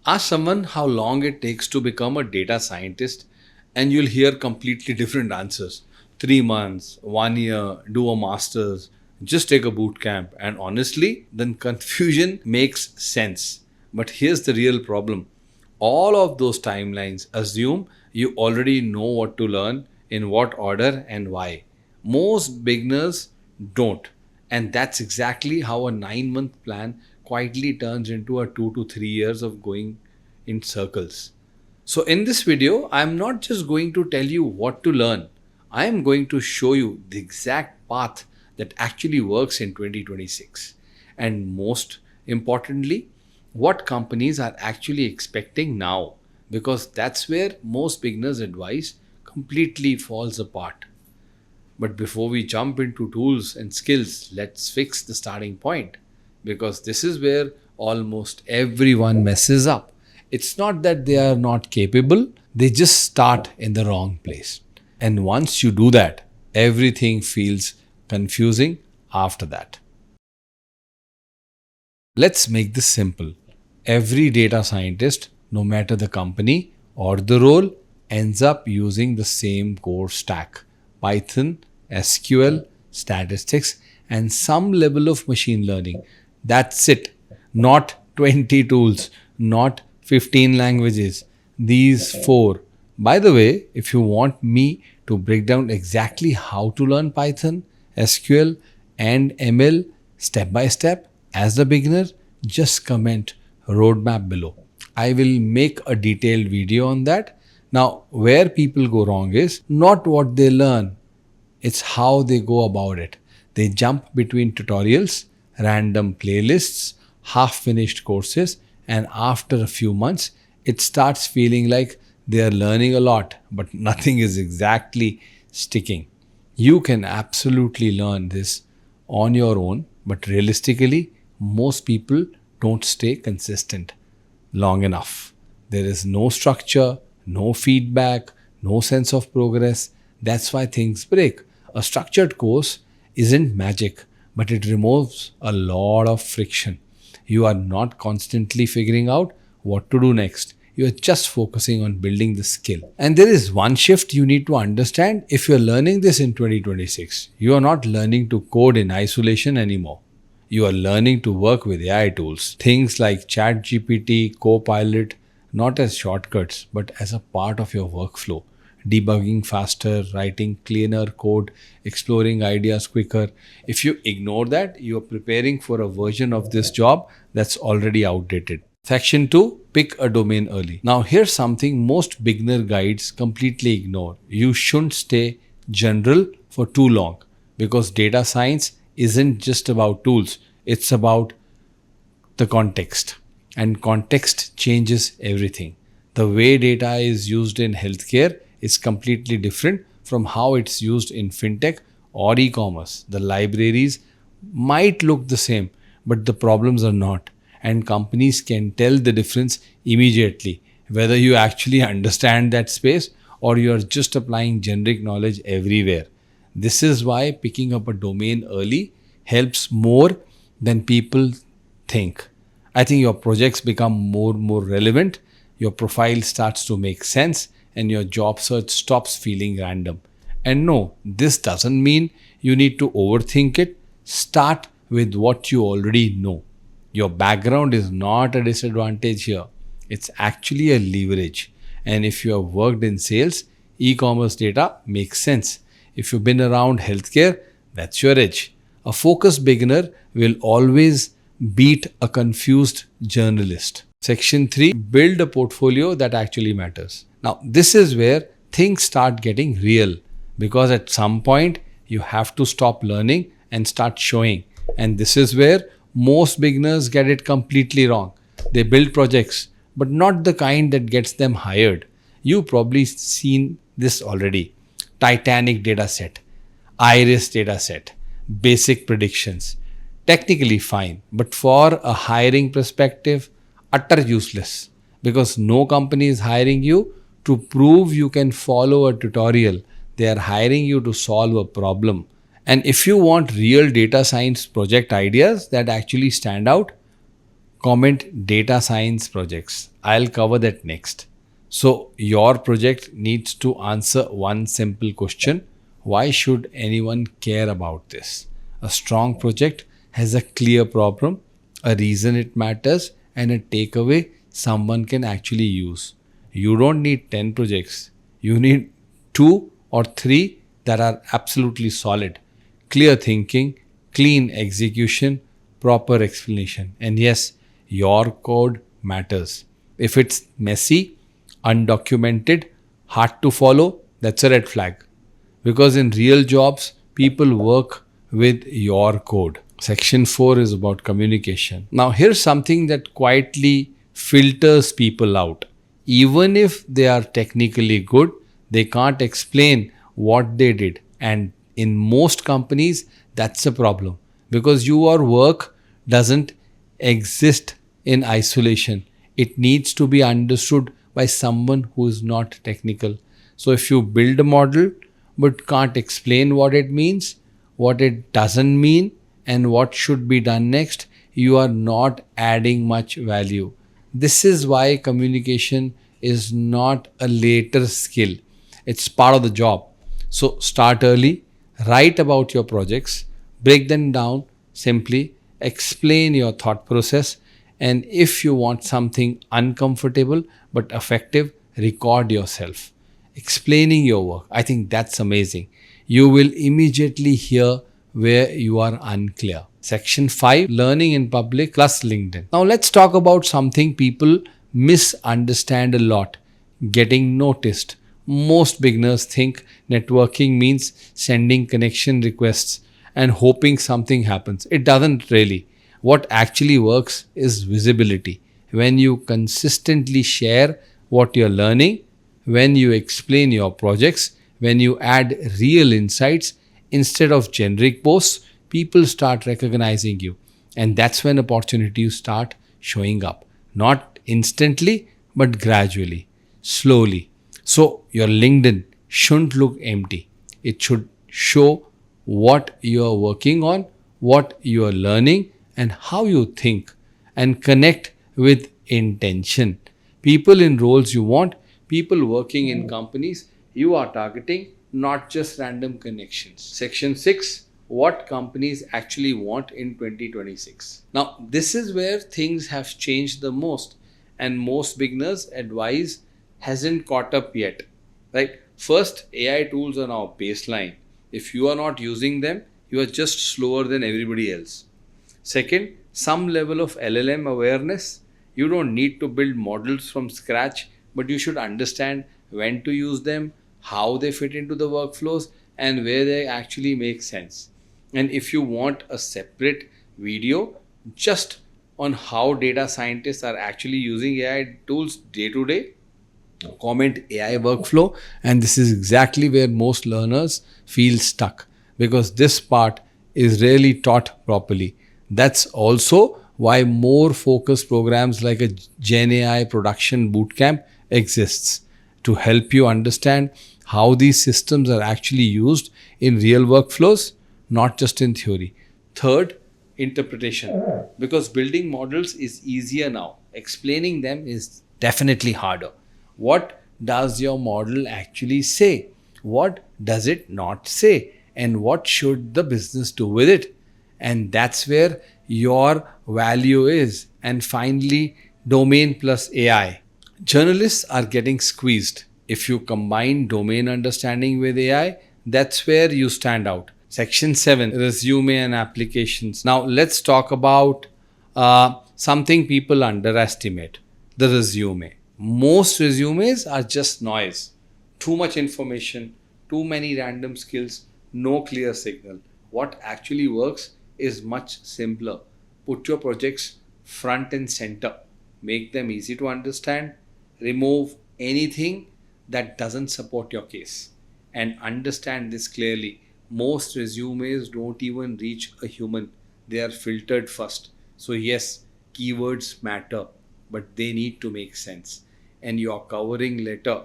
Ask someone how long it takes to become a data scientist, and you'll hear completely different answers. 3 months, 1 year, do a master's, just take a boot camp. And honestly, then confusion makes sense. But here's the real problem, all of those timelines assume you already know what to learn, in what order, and why. Most beginners don't. And that's exactly how a 9 month plan quietly turns into a 2 to 3 years of going in circles. So, in this video, I'm not just going to tell you what to learn, I am going to show you the exact path that actually works in 2026. And most importantly, what companies are actually expecting now, because that's where most beginners' advice completely falls apart. But before we jump into tools and skills, let's fix the starting point, because this is where almost everyone messes up. It's not that they are not capable, they just start in the wrong place. And once you do that, everything feels confusing after that. Let's make this simple. Every data scientist, no matter the company or the role, ends up using the same core stack: Python, SQL, statistics, and some level of machine learning. That's it. Not 20 tools, not 15 languages. These four. By the way, if you want me to break down exactly how to learn Python, SQL, and ML step by step as a beginner, just comment roadmap below. I will make a detailed video on that. Now, where people go wrong is not what they learn, it's how they go about it. They jump between tutorials, random playlists, half finished courses, and after a few months, it starts feeling like they are learning a lot, but nothing is exactly sticking. You can absolutely learn this on your own, but realistically, most people don't stay consistent long enough. There is no structure, no feedback, no sense of progress. That's why things break. A structured course isn't magic, but it removes a lot of friction. You are not constantly figuring out what to do next. You are just focusing on building the skill. And there is one shift you need to understand if you're learning this in 2026. You are not learning to code in isolation anymore. You are learning to work with AI tools, things like ChatGPT, Copilot, not as shortcuts, but as a part of your workflow. Debugging faster, writing cleaner code, exploring ideas quicker. If you ignore that, you are preparing for a version of this job that's already outdated. Section 2, pick a domain early. Now, here's something most beginner guides completely ignore. You shouldn't stay general for too long, because data science isn't just about tools, it's about the context. And context changes everything. The way data is used in healthcare is completely different from how it's used in fintech or e commerce. The libraries might look the same, but the problems are not. And companies can tell the difference immediately, whether you actually understand that space or you are just applying generic knowledge everywhere. This is why picking up a domain early helps more than people think. I think your projects become more relevant, your profile starts to make sense, and your job search stops feeling random. And no, this doesn't mean you need to overthink it. Start with what you already know. Your background is not a disadvantage here, it's actually a leverage. And if you have worked in sales, e commerce data makes sense. If you've been around healthcare, that's your edge. A focused beginner will always beat a confused journalist. Section 3, build a portfolio that actually matters. Now, this is where things start getting real, because at some point you have to stop learning and start showing. And this is where most beginners get it completely wrong. They build projects, but not the kind that gets them hired. You've probably seen this already. Titanic dataset, Iris dataset, basic predictions. Technically fine, but for a hiring perspective, utter useless, because no company is hiring you to prove you can follow a tutorial. They are hiring you to solve a problem. And if you want real data science project ideas that actually stand out, comment data science projects. I'll cover that next. So, your project needs to answer one simple question: why should anyone care about this? A strong project has a clear problem, a reason it matters, and a takeaway someone can actually use. You don't need 10 projects, you need two or three that are absolutely solid. Clear thinking, clean execution, proper explanation. And yes, your code matters. If it's messy, undocumented, hard to follow, that's a red flag. Because in real jobs, people work with your code. Section 4 is about communication. Now, here's something that quietly filters people out. Even if they are technically good, they can't explain what they did. And in most companies, that's a problem because your work doesn't exist in isolation. It needs to be understood by someone who is not technical. So if you build a model but can't explain what it means, what it doesn't mean, and what should be done next, you are not adding much value. This is why communication is not a later skill, it's part of the job. So start early, write about your projects, break them down simply, explain your thought process, and if you want something uncomfortable but effective, record yourself explaining your work. I think that's amazing. You will immediately hear where you are unclear. Section 5: Learning in Public plus LinkedIn. Now, let's talk about something people misunderstand a lot: getting noticed. Most beginners think networking means sending connection requests and hoping something happens. It doesn't really. What actually works is visibility. When you consistently share what you're learning, when you explain your projects, when you add real insights instead of generic posts, people start recognizing you. And that's when opportunities start showing up. Not instantly, but gradually, slowly. So, your LinkedIn shouldn't look empty. It should show what you are working on, what you are learning, and how you think, and connect with intention. People in roles you want, people working in companies you are targeting, not just random connections. Section 6: What companies actually want in 2026. Now, this is where things have changed the most, and most beginners' advice hasn't caught up yet. Right? First, AI tools are now baseline. If you are not using them, you are just slower than everybody else. Second, some level of LLM awareness. You don't need to build models from scratch, but you should understand when to use them, how they fit into the workflows, and where they actually make sense. And if you want a separate video just on how data scientists are actually using AI tools day to day, comment AI workflow. And this is exactly where most learners feel stuck because this part is rarely taught properly. That's also why more focused programs like a Gen AI production bootcamp exists to help you understand how these systems are actually used in real workflows, not just in theory. Third, interpretation. Because building models is easier now, explaining them is definitely harder. What does your model actually say? What does it not say? And what should the business do with it? And that's where your value is. And finally, domain plus AI. Journalists are getting squeezed. If you combine domain understanding with AI, that's where you stand out. Section 7: Resume and applications. Now, let's talk about something people underestimate: the resume. Most resumes are just noise. Too much information, too many random skills, no clear signal. What actually works is much simpler. Put your projects front and center. Make them easy to understand. Remove anything that doesn't support your case. And understand this clearly. Most resumes don't even reach a human. They are filtered first. So yes, keywords matter, but they need to make sense. And your covering letter,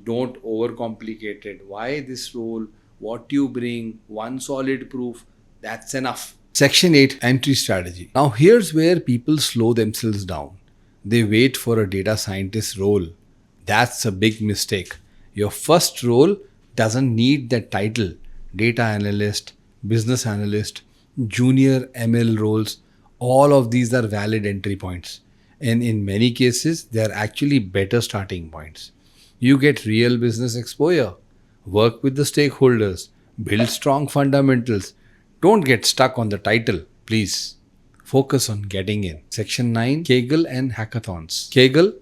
don't overcomplicate it. Why this role? What you bring? One solid proof. That's enough. Section 8: Entry strategy. Now, here's where people slow themselves down. They wait for a data scientist role. That's a big mistake. Your first role doesn't need that title. Data analyst, business analyst, junior ML roles, all of these are valid entry points. And in many cases, they are actually better starting points. You get real business exposure, work with the stakeholders, build strong fundamentals. Don't get stuck on the title, please. Focus on getting in. Section 9, Kaggle and hackathons. Kaggle,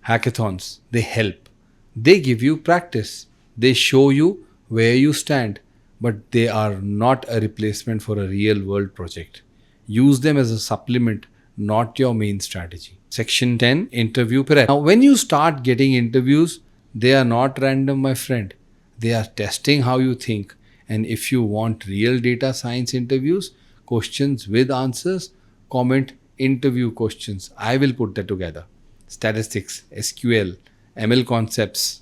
hackathons, they help. They give you practice. They show you where you stand, but they are not a replacement for a real world project. Use them as a supplement, not your main strategy. Section 10, interview prep. Now, when you start getting interviews, they are not random, my friend. They are testing how you think. And if you want real data science interviews, questions with answers, comment interview questions. I will put that together. Statistics, SQL, ML concepts,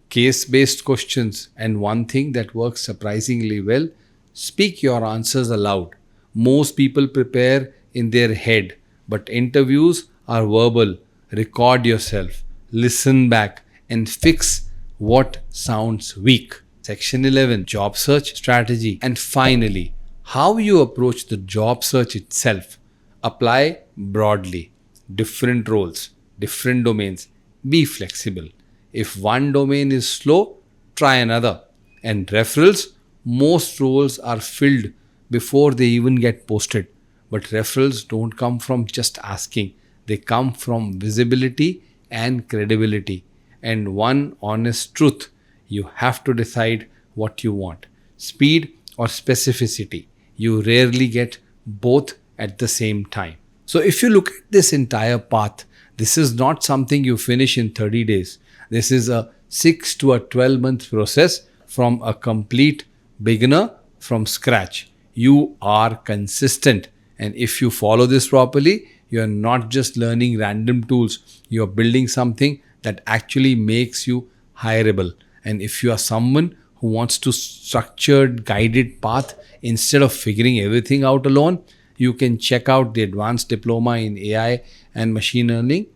case-based questions, and one thing that works surprisingly well, speak your answers aloud. Most people prepare in their head, but interviews are verbal. Record yourself, listen back, and fix what sounds weak. Section 11, job search strategy. And finally, how you approach the job search itself. Apply broadly. Different roles, different domains. Be flexible. If one domain is slow, try another. And referrals, most roles are filled before they even get posted. But referrals don't come from just asking, they come from visibility and credibility. And one honest truth, you have to decide what you want, speed or specificity. You rarely get both at the same time. So if you look at this entire path, this is not something you finish in 30 days. This is a 6 to a 12-month process from a complete beginner from scratch. You are consistent. And if you follow this properly, you are not just learning random tools. You are building something that actually makes you hireable. And if you are someone who wants to structured, guided path instead of figuring everything out alone, you can check out the Advanced Diploma in AI and Machine Learning,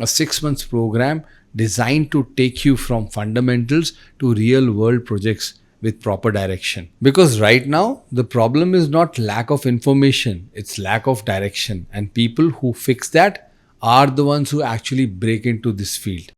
a 6 months program designed to take you from fundamentals to real world projects with proper direction. Because right now, the problem is not lack of information, it's lack of direction. And people who fix that are the ones who actually break into this field.